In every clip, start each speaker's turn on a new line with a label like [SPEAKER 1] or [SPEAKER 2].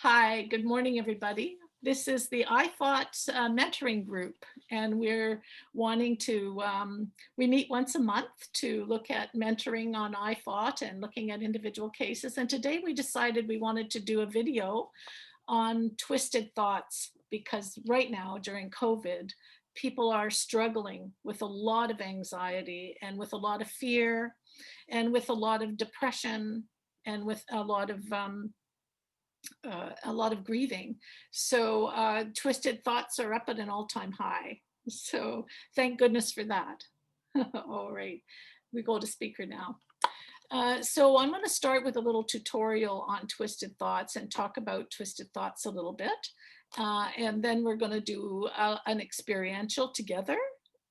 [SPEAKER 1] Hi, good morning, everybody. This is the IFOT mentoring group, and we're wanting to, we meet once a month to look at mentoring on IFOT and looking at individual cases. And today we decided we wanted to do a video on twisted thoughts because right now during COVID, people are struggling with a lot of anxiety and with a lot of fear and with a lot of depression and with a lot of grieving. So twisted thoughts are up at an all-time high. So thank goodness for that. All right, we go to speaker now. So I'm going to start with a little tutorial on twisted thoughts and talk about twisted thoughts a little bit. And then we're going to do an experiential together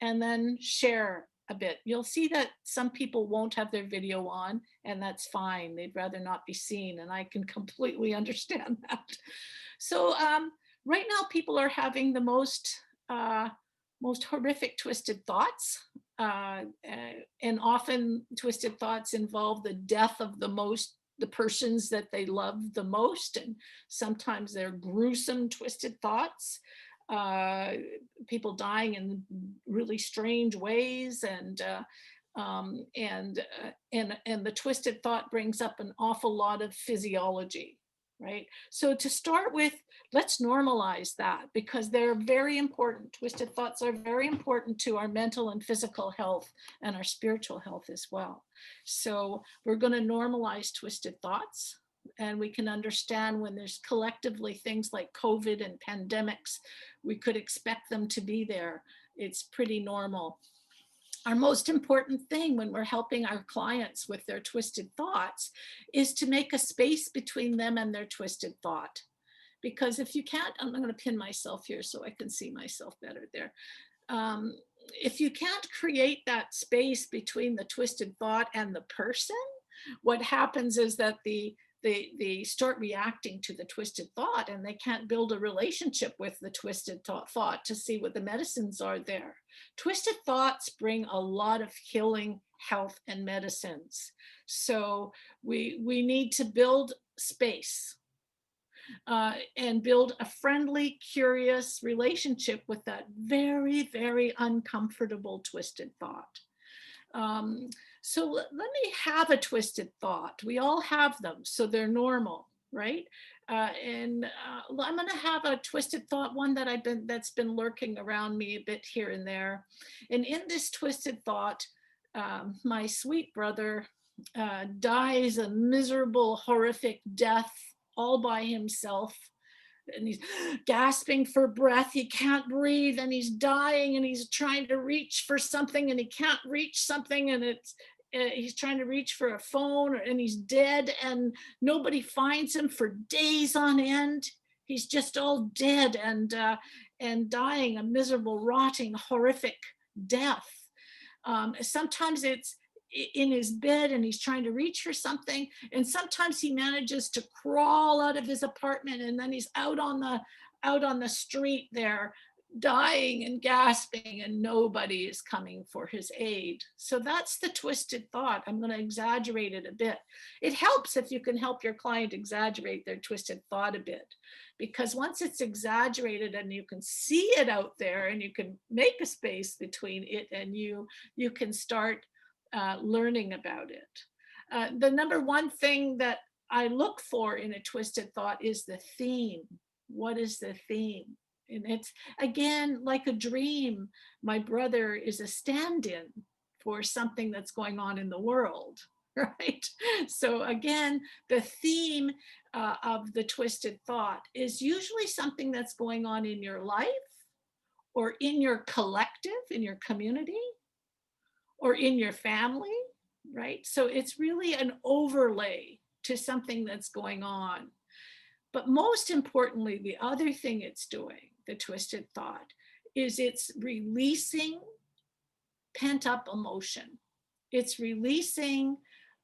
[SPEAKER 1] and then share a bit. You'll see that some people won't have their video on, and that's fine. They'd rather not be seen, and I can completely understand that. So right now, people are having the most horrific twisted thoughts. And often twisted thoughts involve the death of the persons that they love the most, and sometimes they're gruesome twisted thoughts, uh, people dying in really strange ways, and the twisted thought brings up an awful lot of physiology, right? So to start with, let's normalize that because they're very important. Twisted thoughts are very important to our mental and physical health and our spiritual health as well. So we're going to normalize twisted thoughts, and we can understand when there's collectively things like COVID and pandemics, we could expect them to be there. It's pretty normal. Our most important thing when we're helping our clients with their twisted thoughts is to make a space between them and their twisted thought. Because if you can't, I'm going to pin myself here so I can see myself better there. Um, if you can't create that space between the twisted thought and the person, what happens is that they start reacting to the twisted thought, and they can't build a relationship with the twisted thought to see what the medicines are there. Twisted thoughts bring a lot of healing, health, and medicines. So we need to build space and build a friendly, curious relationship with that very, very uncomfortable twisted thought. So let me have a twisted thought. We all have them, so they're normal, right? And I'm going to have a twisted thought, one that's been lurking around me a bit here and there. And in this twisted thought, my sweet brother dies a miserable, horrific death all by himself, and he's gasping for breath. He can't breathe, and he's dying, and he's trying to reach for something, and he can't reach something, and he's trying to reach for a phone, and he's dead, and nobody finds him for days on end. He's just all dead and dying a miserable, rotting, horrific death. Sometimes it's in his bed and he's trying to reach for something, and sometimes he manages to crawl out of his apartment, and then he's out on the street there dying and gasping, and nobody is coming for his aid. So that's the twisted thought. I'm going to exaggerate it a bit. It helps if you can help your client exaggerate their twisted thought a bit, because once it's exaggerated and you can see it out there and you can make a space between it and you can start learning about it. The number one thing that I look for in a twisted thought is the theme. What is the theme? And it's, again, like a dream. My brother is a stand-in for something that's going on in the world, right? So again, the theme of the twisted thought is usually something that's going on in your life or in your collective, in your community, or in your family, right? So it's really an overlay to something that's going on. But most importantly, the other thing it's doing, the twisted thought, is it's releasing pent up emotion. It's releasing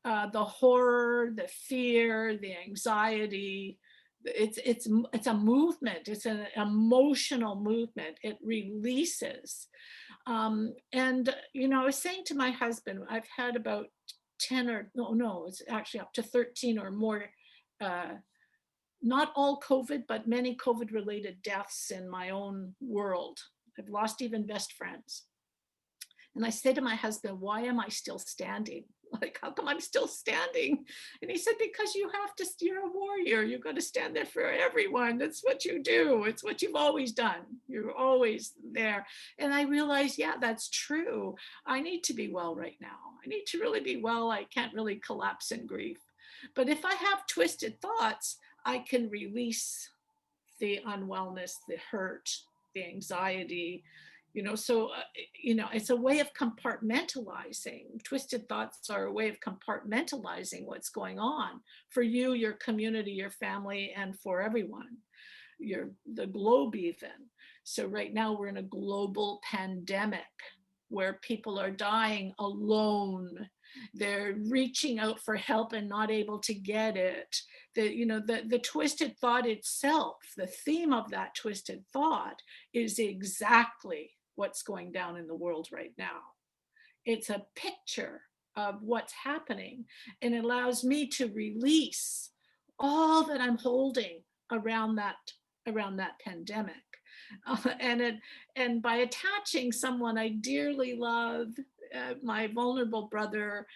[SPEAKER 1] the horror, the fear, the anxiety. It's a movement. It's an emotional movement. It releases. And I was saying to my husband, I've had about 10 or no, it's actually up to 13 or more not all COVID, but many COVID related deaths in my own world. I've lost even best friends. And I said to my husband, why am I still standing? Like, how come I'm still standing? And he said, because you have to, you're a warrior. You've got to stand there for everyone. That's what you do. It's what you've always done. You're always there. And I realized, yeah, that's true. I need to be well right now. I need to really be well. I can't really collapse in grief. But if I have twisted thoughts, I can release the unwellness, the hurt, the anxiety, so it's a way of compartmentalizing. Twisted thoughts are a way of compartmentalizing what's going on for you, your community, your family, and for everyone, the globe even. So right now we're in a global pandemic where people are dying alone. They're reaching out for help and not able to get it. The twisted thought itself, the theme of that twisted thought is exactly what's going down in the world right now. It's a picture of what's happening, and it allows me to release all that I'm holding around that pandemic. And by attaching someone I dearly love, my vulnerable brother,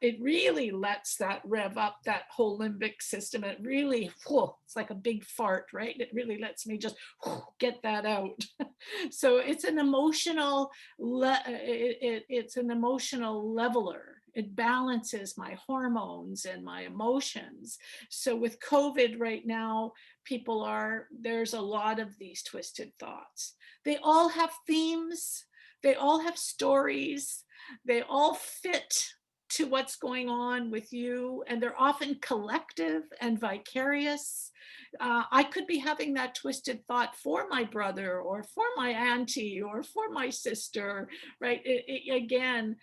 [SPEAKER 1] it really lets that rev up that whole limbic system. It really, it's like a big fart, right? It really lets me just get that out. So it's an emotional, it's an emotional leveler. It balances my hormones and my emotions. So with COVID right now, there's a lot of these twisted thoughts. They all have themes. They all have stories. They all fit to what's going on with you, and they're often collective and vicarious. I could be having that twisted thought for my brother or for my auntie or for my sister, right? Again,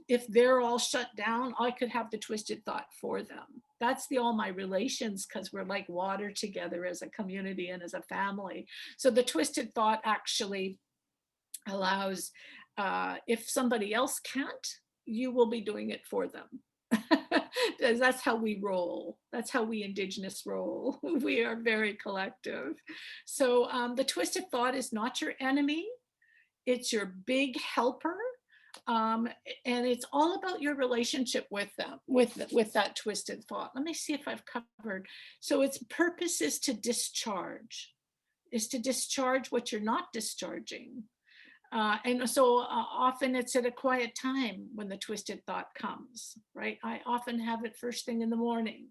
[SPEAKER 1] if they're all shut down, I could have the twisted thought for them. That's all my relations, because we're like water together as a community and as a family. So the twisted thought actually allows, if somebody else can't, you will be doing it for them. That's how we roll. That's how we Indigenous roll. We are very collective. So the twisted thought is not your enemy. It's your big helper. And it's all about your relationship with them, with that twisted thought. Let me see if I've covered. So its purpose is to discharge what you're not discharging. And so often it's at a quiet time when the twisted thought comes, right? I often have it first thing in the morning,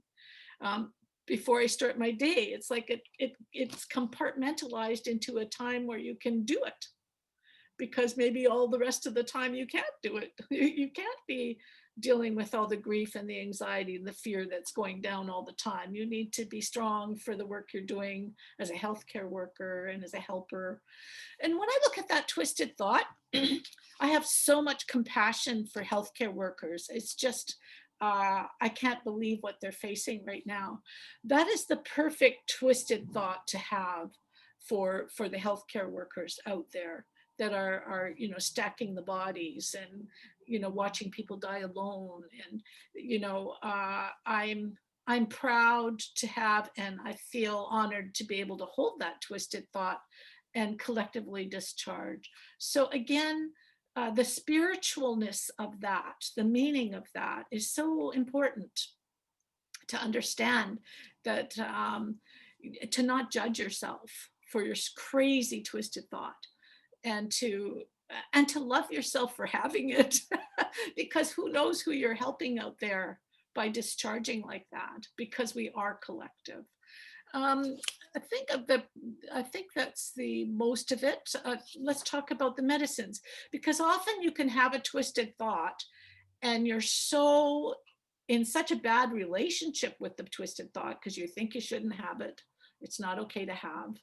[SPEAKER 1] before I start my day. It's like it's compartmentalized into a time where you can do it, because maybe all the rest of the time you can't do it. You can't be dealing with all the grief and the anxiety and the fear that's going down all the time. You need to be strong for the work you're doing as a healthcare worker and as a helper. And when I look at that twisted thought, I have so much compassion for healthcare workers. It's just, I can't believe what they're facing right now. That is the perfect twisted thought to have for the healthcare workers out there that are stacking the bodies and watching people die alone. And I'm proud to have, and I feel honored to be able to hold that twisted thought and collectively discharge. So again, the spiritualness of that, the meaning of that is so important to understand, that to not judge yourself for your crazy twisted thought, and to love yourself for having it, because who knows who you're helping out there by discharging like that, because we are collective. I think that's the most of it. Let's talk about the medicines, because often you can have a twisted thought and you're so in such a bad relationship with the twisted thought because you think you shouldn't have it. It's not okay to have.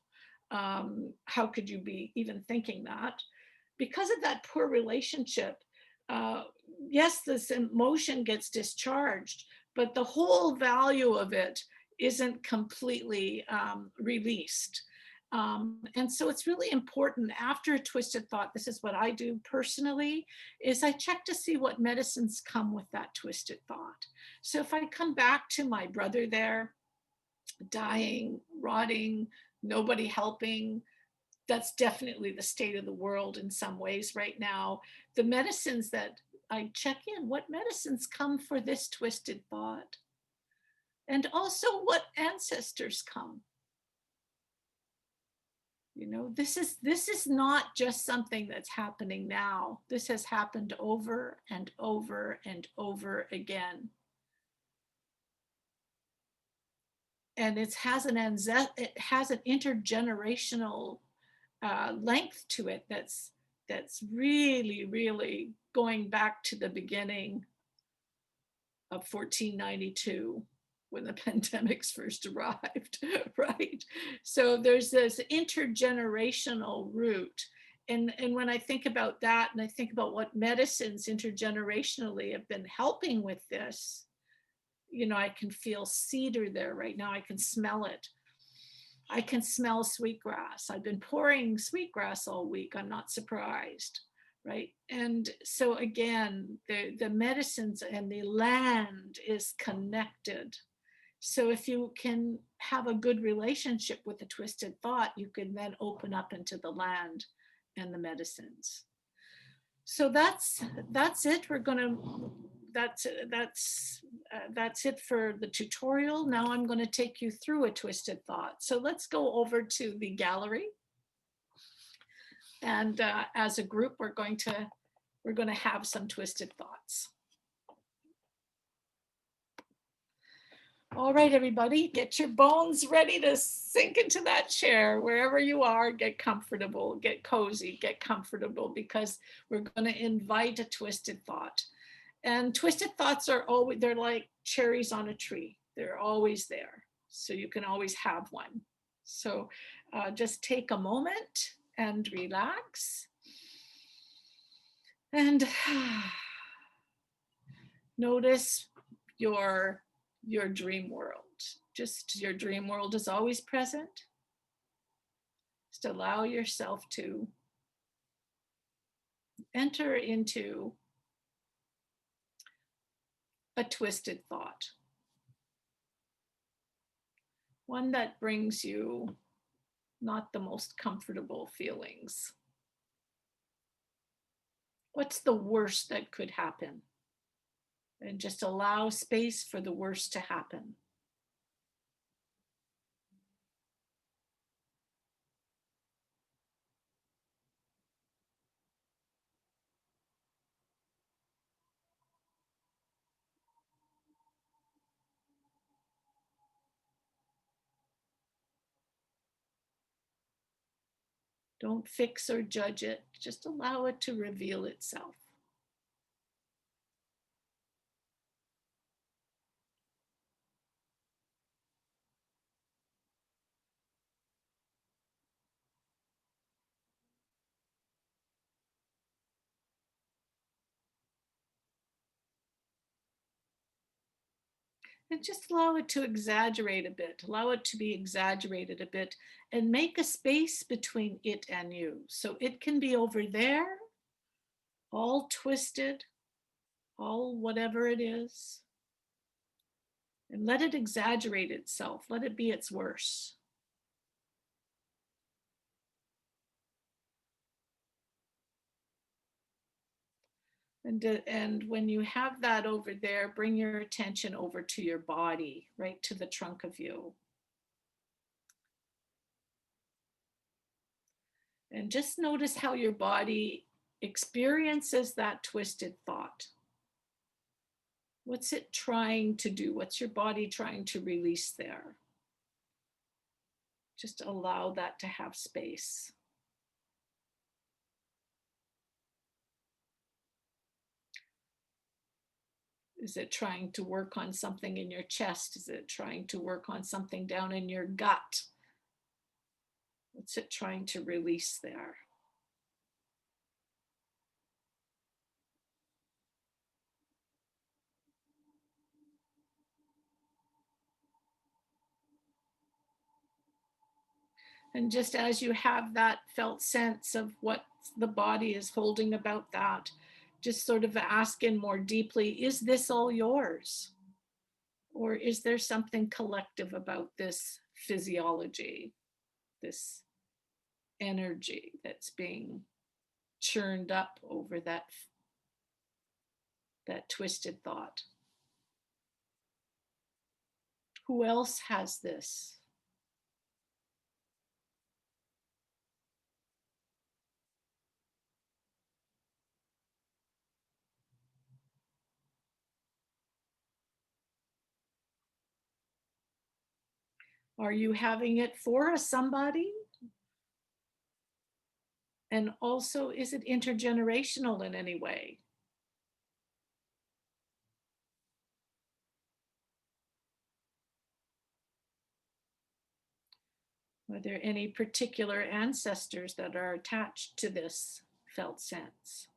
[SPEAKER 1] How could you be even thinking that? Because of that poor relationship, yes, this emotion gets discharged, but the whole value of it isn't completely released. And so it's really important after a twisted thought, this is what I do personally, is I check to see what medicines come with that twisted thought. So if I come back to my brother there, dying, rotting, nobody helping. That's definitely the state of the world in some ways right now. The medicines that I check in, what medicines come for this twisted thought? And also what ancestors come. You know, this is not just something that's happening now. This has happened over and over and over again. And it has an intergenerational length to it that's really, really going back to the beginning of 1492 when the pandemics first arrived, right? So there's this intergenerational root. And when I think about that, and I think about what medicines intergenerationally have been helping with this, you know, I can feel cedar there right now. I can smell it. I can smell sweetgrass. I've been pouring sweetgrass all week. I'm not surprised, right? And so again, the medicines and the land is connected. So if you can have a good relationship with the twisted thought, you can then open up into the land and the medicines. So that's it. We're gonna that's it for the tutorial. Now I'm going to take you through a twisted thought. So let's go over to the gallery, and as a group, we're going to have some twisted thoughts. All right, everybody, get your bones ready to sink into that chair. Wherever you are, get comfortable, get cozy, get comfortable, because we're going to invite a twisted thought. And twisted thoughts are always, they're like cherries on a tree. They're always there. So you can always have one. So just take a moment and relax. And notice your dream world. Just your dream world is always present. Just allow yourself to enter into a twisted thought. One that brings you not the most comfortable feelings. What's the worst that could happen? And just allow space for the worst to happen. Don't fix or judge it. Just allow it to reveal itself. And just allow it to exaggerate a bit. Allow it to be exaggerated a bit, and make a space between it and you. So it can be over there, all twisted, all whatever it is. And let it exaggerate itself. Let it be its worst. And when you have that over there, bring your attention over to your body, right to the trunk of you. And just notice how your body experiences that twisted thought. What's it trying to do? What's your body trying to release there? Just allow that to have space. Is it trying to work on something in your chest? Is it trying to work on something down in your gut? What's it trying to release there? And just as you have that felt sense of what the body is holding about that, just sort of ask in more deeply, is this all yours? Or is there something collective about this physiology, this energy that's being churned up over that twisted thought? Who else has this? Are you having it for somebody? And also, is it intergenerational in any way? Are there any particular ancestors that are attached to this felt sense?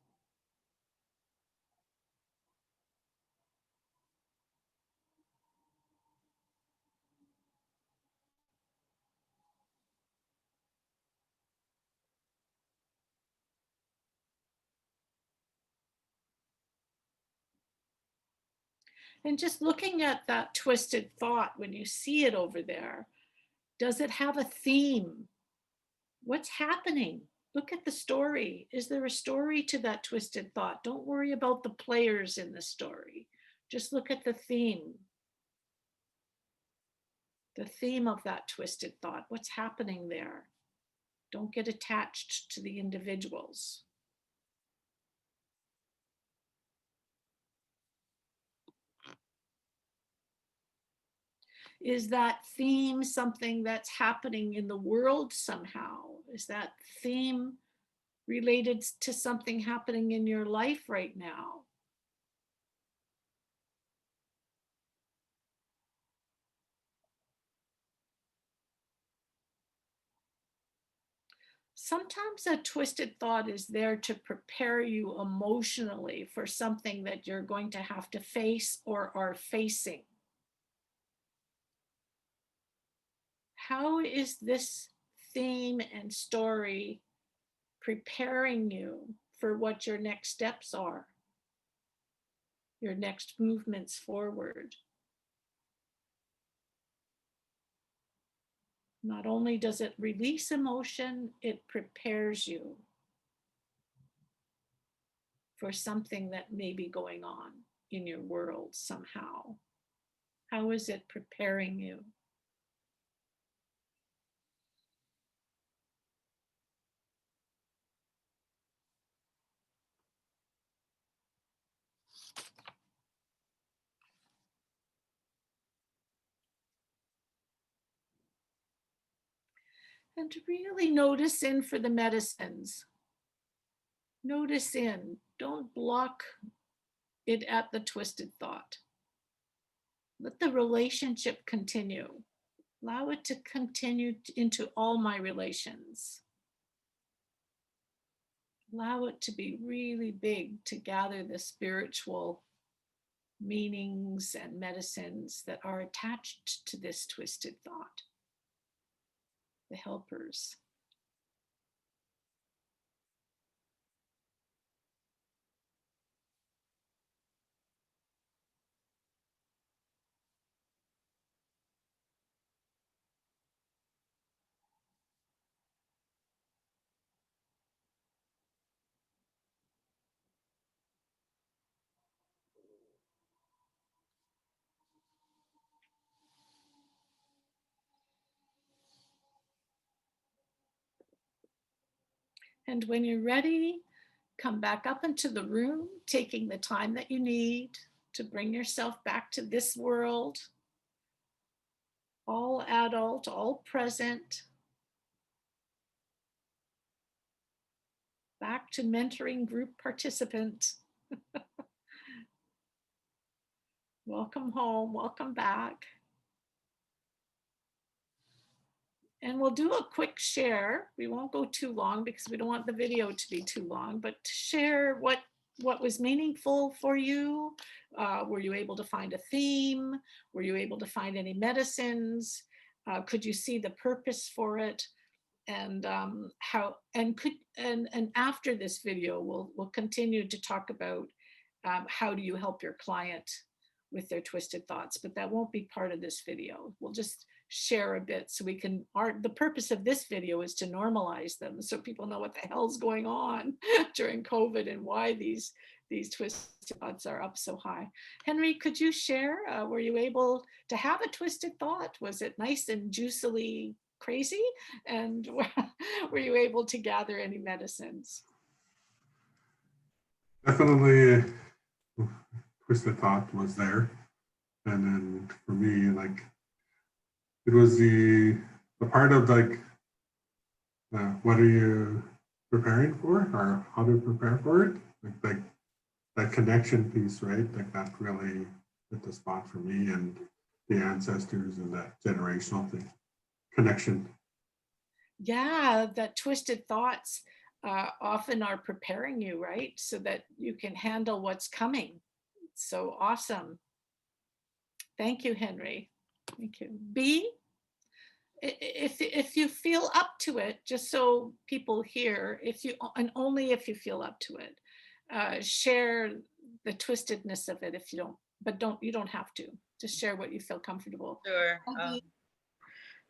[SPEAKER 1] And just looking at that twisted thought, when you see it over there, does it have a theme? What's happening? Look at the story. Is there a story to that twisted thought? Don't worry about the players in the story. Just look at the theme. The theme of that twisted thought. What's happening there? Don't get attached to the individuals. Is that theme something that's happening in the world somehow? Is that theme related to something happening in your life right now? Sometimes a twisted thought is there to prepare you emotionally for something that you're going to have to face or are facing. How is this theme and story preparing you for what your next steps are, your next movements forward? Not only does it release emotion, it prepares you for something that may be going on in your world somehow. How is it preparing you? And really notice in for the medicines. Notice in. Don't block it at the twisted thought. Let the relationship continue. Allow it to continue into all my relations. Allow it to be really big to gather the spiritual meanings and medicines that are attached to this twisted thought, the helpers. And when you're ready, come back up into the room, taking the time that you need to bring yourself back to this world, all adult, all present, back to mentoring group participant. Welcome home, welcome back. And we'll do a quick share. We won't go too long because we don't want the video to be too long, but to share what was meaningful for you. Were you able to find a theme? Were you able to find any medicines? Could you see the purpose for it? And how, and after this video, we'll continue to talk about how do you help your client with their twisted thoughts, but that won't be part of this video. We'll just share a bit so we can, the purpose of this video is to normalize them so people know what the hell's going on during COVID and why these twisted thoughts are up so high. Henry, could you share, were you able to have a twisted thought? Was it nice and juicily crazy? And were you able to gather any medicines?
[SPEAKER 2] Definitely twisted thought was there. And then for me, like, it was the part of like, what are you preparing for, or how to prepare for it? Like that connection piece, right? Like that really hit the spot for me, and the ancestors and that generational thing, connection.
[SPEAKER 1] Yeah, that twisted thoughts often are preparing you, right? So that you can handle what's coming. So awesome. Thank you, Henry. Thank you. B, if you feel up to it, just so people hear, if you, and only if you feel up to it, share the twistedness of it if you don't, but you don't have to. Just share what you feel comfortable.
[SPEAKER 3] Sure.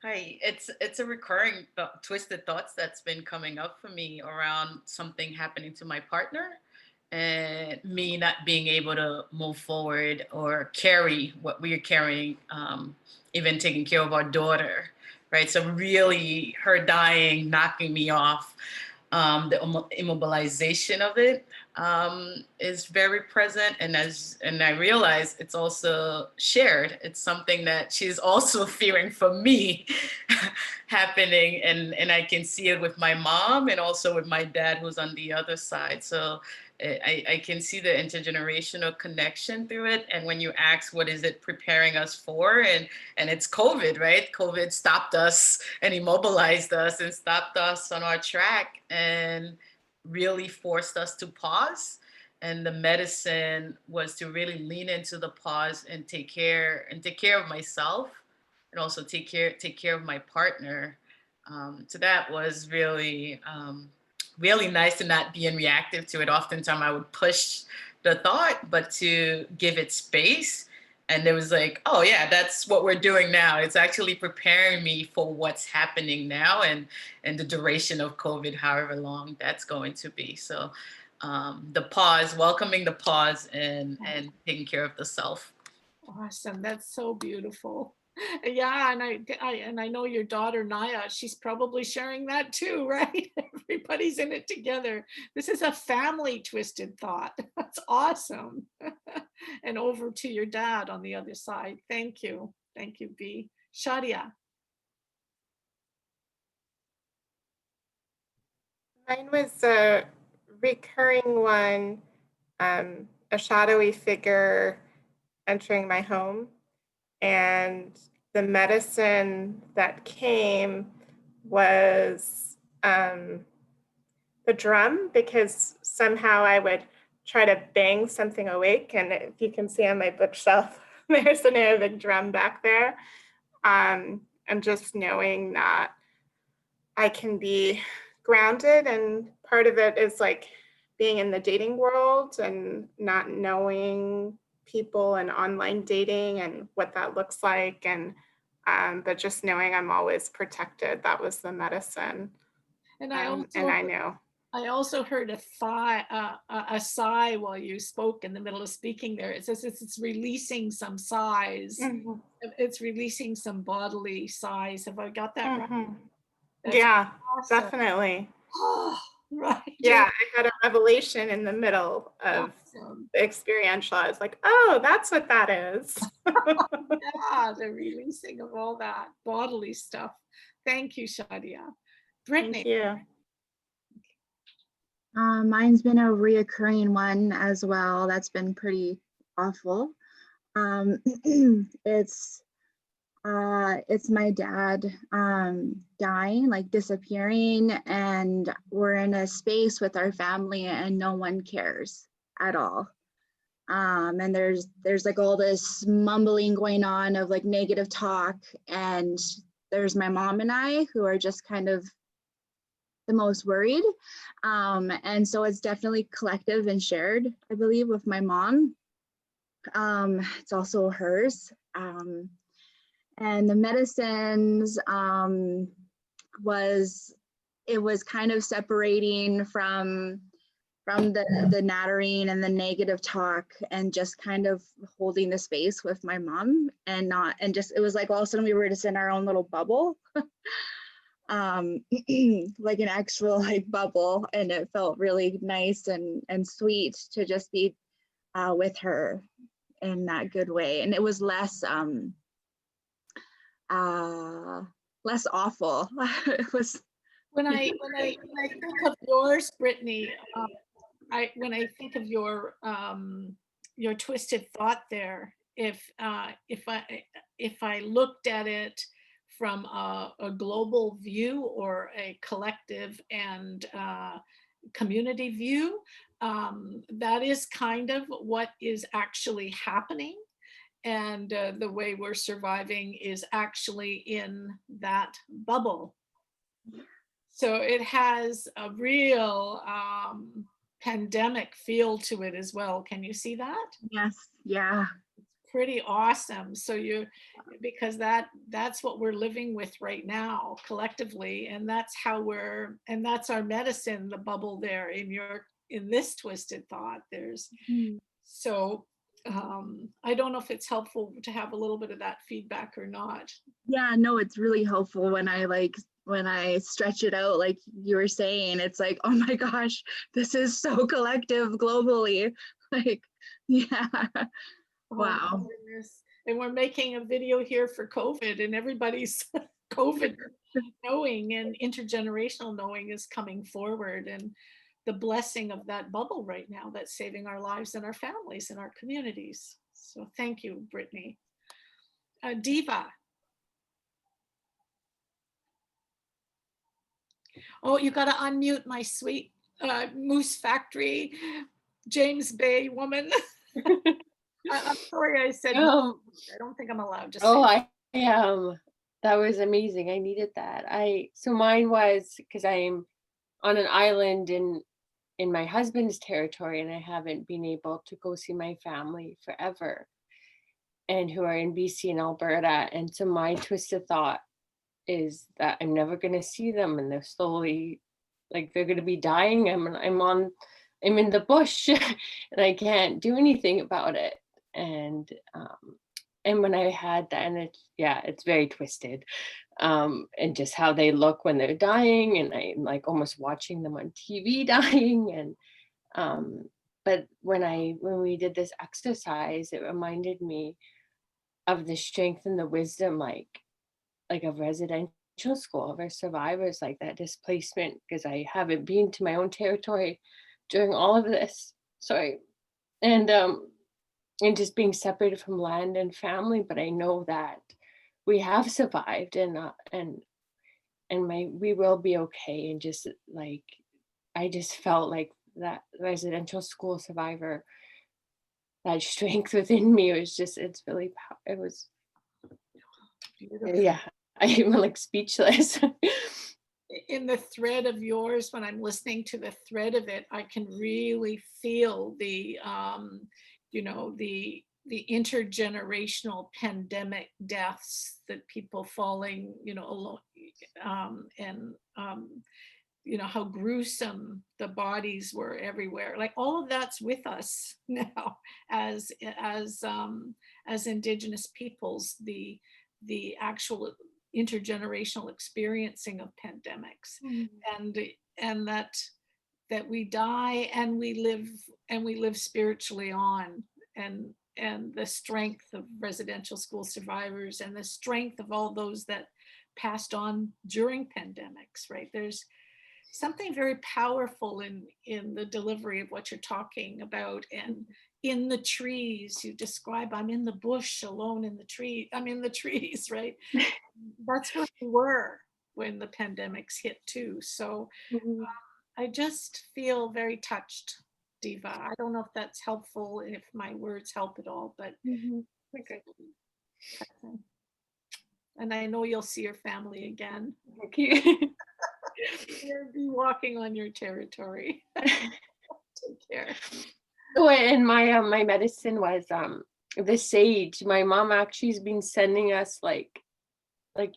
[SPEAKER 3] Hi, it's a recurring twisted thoughts that's been coming up for me around something happening to my partner and me not being able to move forward or carry what we are carrying, even taking care of our daughter, right? So really her dying, knocking me off, the immobilization of it is very present, and I realize it's also shared. It's something that she's also fearing for me happening, and I can see it with my mom and also with my dad who's on the other side. So I can see the intergenerational connection through it. And when you ask what is it preparing us for, and it's COVID, right? COVID stopped us and immobilized us and stopped us on our track and really forced us to pause. And the medicine was to really lean into the pause and take care of myself, and also take care of my partner. So that was really really nice to not being reactive to it. Oftentimes I would push the thought, but to give it space. And it was like, oh yeah, that's what we're doing now. It's actually preparing me for what's happening now and the duration of COVID, however long that's going to be. So the pause, welcoming the pause, and taking care of the self.
[SPEAKER 1] Awesome. That's so beautiful. Yeah, and I know your daughter Naya, she's probably sharing that too, right? Everybody's in it together. This is a family twisted thought. That's awesome. And over to your dad on the other side. Thank you. Thank you, B. Shadia.
[SPEAKER 4] Mine was a recurring one, a shadowy figure entering my home. And the medicine that came was the drum, because somehow I would try to bang something awake. And if you can see on my bookshelf, there's an Arabic drum back there. And just knowing that I can be grounded, and part of it is like being in the dating world and not knowing people and online dating and what that looks like, and but just knowing I'm always protected. That was the medicine.
[SPEAKER 1] And I also heard a sigh while you spoke in the middle of speaking there. It says it's releasing some sighs. Mm-hmm. It's releasing some bodily sighs. Have I got that right?
[SPEAKER 4] Yeah, awesome. Definitely.
[SPEAKER 1] Oh, right.
[SPEAKER 4] Yeah, I had a revelation in the middle of the experiential. I was like, oh, that's what that is.
[SPEAKER 1] Yeah, the releasing of all that bodily stuff. Thank you, Shadia. Brittany.
[SPEAKER 4] Thank you.
[SPEAKER 5] Mine's been a reoccurring one as well. That's been pretty awful. It's my dad dying, like disappearing, and we're in a space with our family and no one cares at all. And there's like all this mumbling going on of like negative talk, and there's my mom and I who are just kind of the most worried. And so it's definitely collective and shared, I believe, with my mom. It's also hers. And the medicines was kind of separating from the nattering and the negative talk, and just kind of holding the space with my mom, and just, it was like all of a sudden we were just in our own little bubble. Like an actual like bubble, and it felt really nice and sweet to just be with her in that good way. And it was less awful. It was,
[SPEAKER 1] When I think of yours, Brittany, when I think of your twisted thought there, if I looked at it from a global view or a collective and community view, that is kind of what is actually happening. And the way we're surviving is actually in that bubble. So it has a real pandemic feel to it as well. Can you see that?
[SPEAKER 5] yes, yeah.
[SPEAKER 1] Pretty awesome. So because that's what we're living with right now collectively, and that's that's our medicine, the bubble there in this twisted thought. There's so I don't know if it's helpful to have a little bit of that feedback or not.
[SPEAKER 5] Yeah, no, it's really helpful when I stretch it out, like you were saying. It's like, oh my gosh, this is so collective globally. Like, yeah. Wow.
[SPEAKER 1] Oh, goodness. And we're making a video here for COVID, and everybody's COVID knowing and intergenerational knowing is coming forward, and the blessing of that bubble right now that's saving our lives and our families and our communities. So thank you, Brittany. Diva. Oh, you got to unmute, my sweet Moose Factory, James Bay woman. I'm sorry I said no. I don't think I'm allowed to say.
[SPEAKER 6] Oh, I that was amazing. I needed that. So mine was because I'm on an island in my husband's territory, and I haven't been able to go see my family forever, and who are in BC and Alberta. And so my twisted thought is that I'm never going to see them, and they're slowly, like, they're going to be dying. I'm in the bush and I can't do anything about it. And when I had that, and it's very twisted, and just how they look when they're dying, and I'm like almost watching them on TV dying. And but when we did this exercise, it reminded me of the strength and the wisdom, like of residential school, of our survivors, like that displacement, because I haven't been to my own territory during all of this. Sorry. And just being separated from land and family, but I know that we have survived, and we will be okay. And just like, I just felt like that residential school survivor, that strength within me was it was beautiful. Yeah, I'm like speechless.
[SPEAKER 1] In the thread of yours, when I'm listening to the thread of it, I can really feel the intergenerational pandemic deaths, that people falling, alone, and how gruesome the bodies were everywhere. Like, all of that's with us now as Indigenous peoples, the actual intergenerational experiencing of pandemics, and that we die and we live spiritually on, and the strength of residential school survivors, and the strength of all those that passed on during pandemics, right? There's something very powerful in the delivery of what you're talking about. And in the trees, you describe, I'm in the bush alone in the tree. I'm in the trees, right? That's where we were when the pandemics hit too. So I just feel very touched, Diva. I don't know if that's helpful, if my words help at all, but
[SPEAKER 6] Okay.
[SPEAKER 1] And I know you'll see your family again.
[SPEAKER 6] Thank you.
[SPEAKER 1] You'll be walking on your territory. Take care.
[SPEAKER 6] Oh, and my medicine was the sage. My mom actually has been sending us like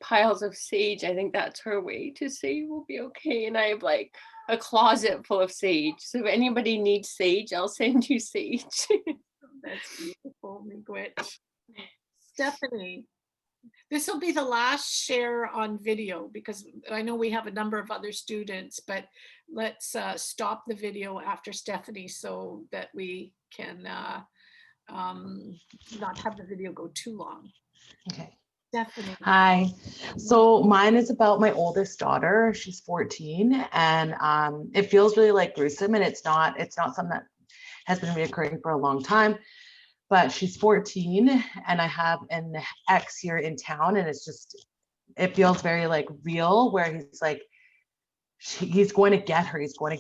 [SPEAKER 6] piles of sage. I think that's her way to say we'll be okay. And I have like a closet full of sage. So if anybody needs sage, I'll send you sage.
[SPEAKER 1] That's beautiful, Miigwech. Stephanie, this will be the last share on video because I know we have a number of other students, but let's stop the video after Stephanie so that we can not have the video go too long.
[SPEAKER 7] Okay.
[SPEAKER 1] Stephanie.
[SPEAKER 7] Hi. So mine is about my oldest daughter. She's 14, and it feels really like gruesome, and it's not something that has been reoccurring for a long time. But she's 14, and I have an ex here in town, and it feels very like real, where he's like, he's going to get her, he's going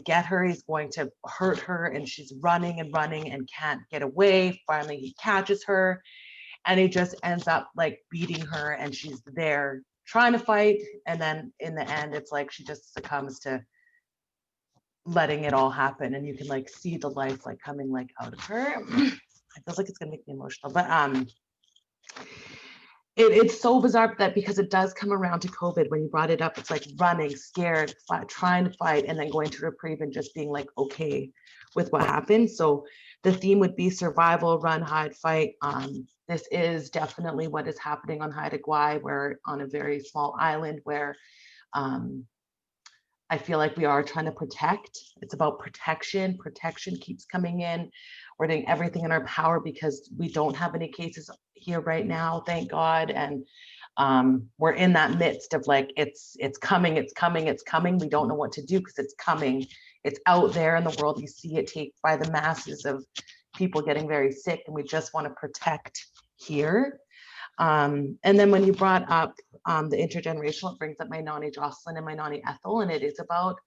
[SPEAKER 7] to hurt her, and she's running and running and can't get away. Finally, he catches her, and he just ends up like beating her, and she's there trying to fight, and then in the end, it's like she just succumbs to letting it all happen, and you can like see the life like coming like out of her. It feels like it's gonna make me emotional, but it's so bizarre that because it does come around to COVID, when you brought it up, it's like running, scared, trying to fight, and then going to reprieve and just being like okay with what happened. So the theme would be survival, run, hide, fight. This is definitely what is happening on Haida Gwaii. We're on a very small island where I feel like we are trying to protect. It's about protection. Protection keeps coming in. We're doing everything in our power because we don't have any cases here right now, thank God. And we're in that midst of like, it's coming. We don't know what to do because it's coming. It's out there in the world. You see it take by the masses of people getting very sick, and we just want to protect here. And then when you brought up the intergenerational, it brings up my Nani Jocelyn and my Nani Ethel, and it is about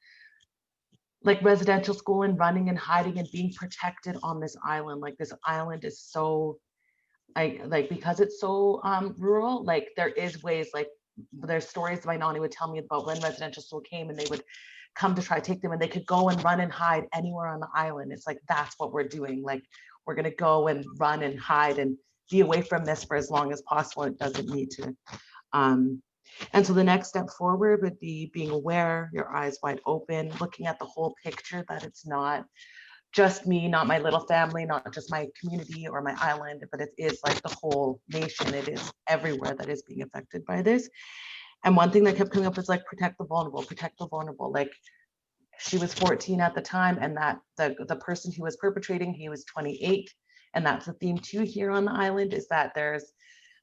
[SPEAKER 7] like residential school and running and hiding and being protected on this island. Like this island is so, because it's so rural, like there is ways, like there's stories my Nani would tell me about when residential school came and they would come to try to take them, and they could go and run and hide anywhere on the island. It's like, that's what we're doing. Like we're gonna go and run and hide and be away from this for as long as possible. It doesn't need to. And so the next step forward would be being aware, your eyes wide open, looking at the whole picture, that it's not just me, not my little family, not just my community or my island, but it is like the whole nation. It is everywhere that is being affected by this. And one thing that kept coming up is like, protect the vulnerable, protect the vulnerable. Like she was 14 at the time, and that the person who was perpetrating, he was 28. And that's the theme too here on the island, is that there's,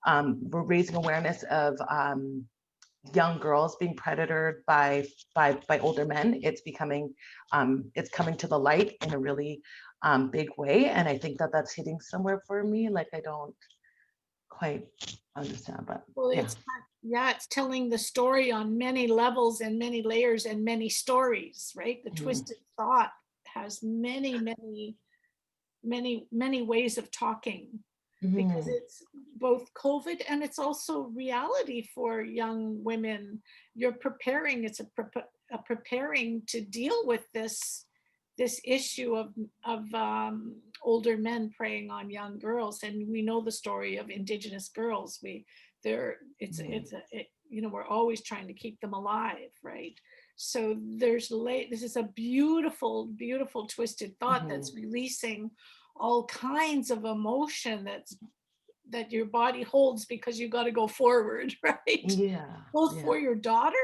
[SPEAKER 7] we're raising awareness of young girls being predatored by older men. It's becoming, it's coming to the light in a really big way. And I think that that's hitting somewhere for me. Like I don't quite understand, but
[SPEAKER 1] Well,
[SPEAKER 7] yeah.
[SPEAKER 1] it's telling the story on many levels and many layers and many stories, right? The twisted thought has many ways of talking, because it's both COVID and it's also reality for young women. You're preparing, it's a preparing to deal with this issue of older men preying on young girls. And we know the story of Indigenous girls. We're always trying to keep them alive, right? So this is a beautiful twisted thought that's releasing all kinds of emotion that your body holds, because you got to go forward, right?
[SPEAKER 7] Yeah.
[SPEAKER 1] Both for your daughter,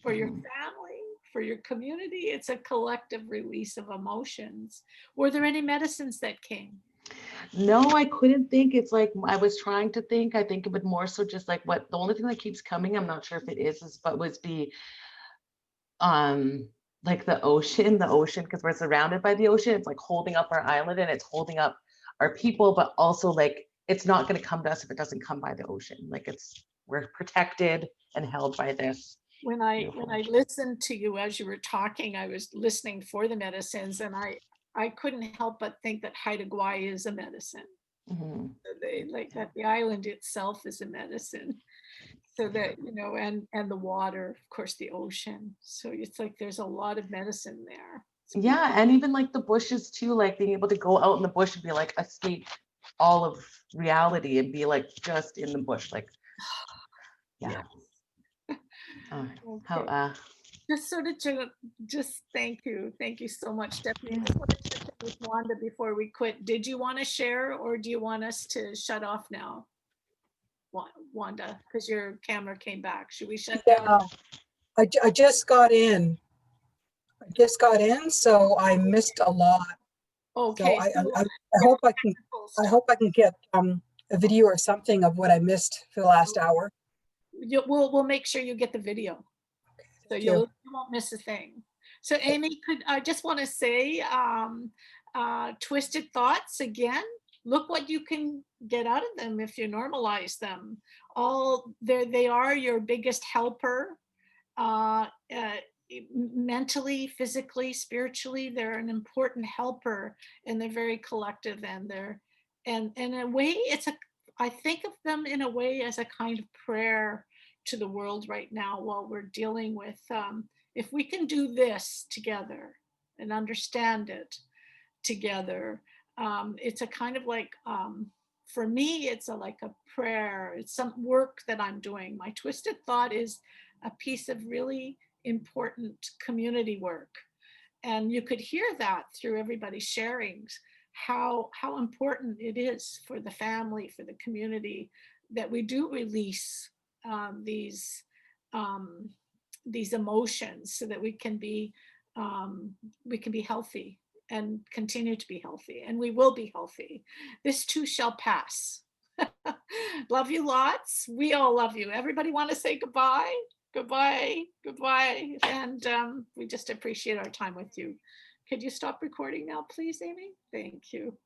[SPEAKER 1] for your family, for your community. It's a collective release of emotions. Were there any medicines that came?
[SPEAKER 7] No, I couldn't think. It's like, I was trying to think. I think it would more so just like, what the only thing that keeps coming, I'm not sure if it is but was the like the ocean, because we're surrounded by the ocean. It's like holding up our island, and it's holding up our people, but also like it's not going to come to us if it doesn't come by the ocean. Like we're protected and held by this.
[SPEAKER 1] When I listened to you as you were talking, I was listening for the medicines, and I couldn't help but think that Haida Gwaii is a medicine. Like that the island itself is a medicine. So that, and the water, of course, the ocean. So it's like there's a lot of medicine there.
[SPEAKER 7] Yeah, and even like the bushes too, like being able to go out in the bush and be like, escape all of reality and be like just in the bush, like, yeah. How,
[SPEAKER 1] Just sort of just thank you so much, Stephanie. I just want to check in with Wanda before we quit. Did you want to share, or do you want us to shut off now, Wanda? Because your camera came back. Should we shut down?
[SPEAKER 8] Yeah, I just got in. So I missed a lot.
[SPEAKER 1] Okay.
[SPEAKER 8] So I hope I can get a video or something of what I missed for the last hour.
[SPEAKER 1] We'll make sure you get the video. So
[SPEAKER 8] Thank
[SPEAKER 1] you won't miss a thing. So Amy, I just want to say, twisted thoughts again, look what you can get out of them if you normalize them. They are your biggest helper, mentally, physically, spiritually. They're an important helper, and they're very collective, and in a way, I think of them in a way as a kind of prayer to the world right now while we're dealing with, if we can do this together and understand it together, it's a kind of like, for me, it's like a prayer. It's some work that I'm doing. My twisted thought is a piece of really important community work. And you could hear that through everybody's sharings, how important it is for the family, for the community, that we do release these emotions so that we can be healthy and continue to be healthy, and we will be healthy. This too shall pass. Love you lots. We all love you. Everybody want to say goodbye? Goodbye. And we just appreciate our time with you. Could you stop recording now, please, Amy? Thank you.